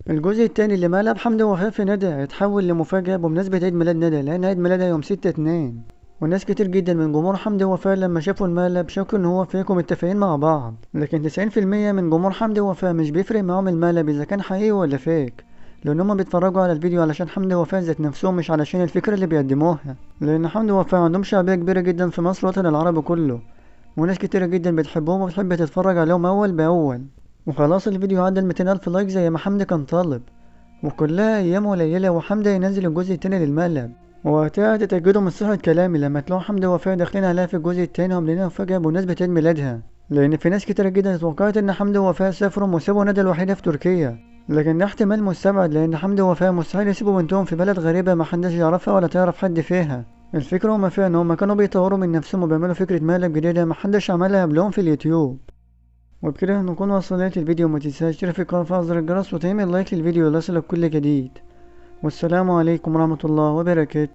الجزء التاني اللي مقلب حمدي ووفاء في ندى اتحول لمفاجأة بمناسبة عيد ميلاد ندى، لأن عيد ميلادها يوم 6/2. وناس كتير جدا من جمهور حمدي ووفاء لما شافوا المقلب شكوا ان هو فيكم متفقين مع بعض، لكن 90% من جمهور حمدي ووفاء مش بيفرق معاهم المقلب اذا كان حقيقي ولا فيك، لان هما بيتفرجوا على الفيديو علشان حمدي ووفاء ذات نفسهم، مش علشان الفكرة اللي بيقدموها، لان حمدي ووفاء عندهم شعبية كبيرة جدا في مصر والوطن العربي كله، وناس كتيرة جدا بتحبهم وبتحب تتفرج عليهم أول بأول. وخلاص الفيديو عدى 200,000 لايك زي ما حمدي كان طالب، وكلها أيام قليلة وحمدي ينزل الجزء التاني للمقلب. ووقتها هتتأكدوا من صحة كلامي لما تلاقوا حمدي ووفاء داخلين عليها في الجزء التاني وعاملينها مفاجأة بمناسبة عيد ميلادها، لأن في ناس كتيرة جدا اتوقعت إن حمدي ووفاء سافروا وسابوا ندى الوحيدة في تركيا، لكن ده احتمال مستبعد، لأن حمدي ووفاء مستحيل يسيبوا بنتهم في بلد غريبة محدش يعرفها ولا تعرف حد فيها. الفكرة وما فيها إن هما كانوا بيطوروا من نفسهم وبيعملوا فكرة مقلب جديدة محدش عملها قبلهم في اليوتيوب. وبكده نكون وصلنا الفيديو، متنساش تشترك في القناة وتفعل زر الجرس وتعمل لايك للفيديو ليصلك كل جديد. والسلام عليكم ورحمة الله وبركاته.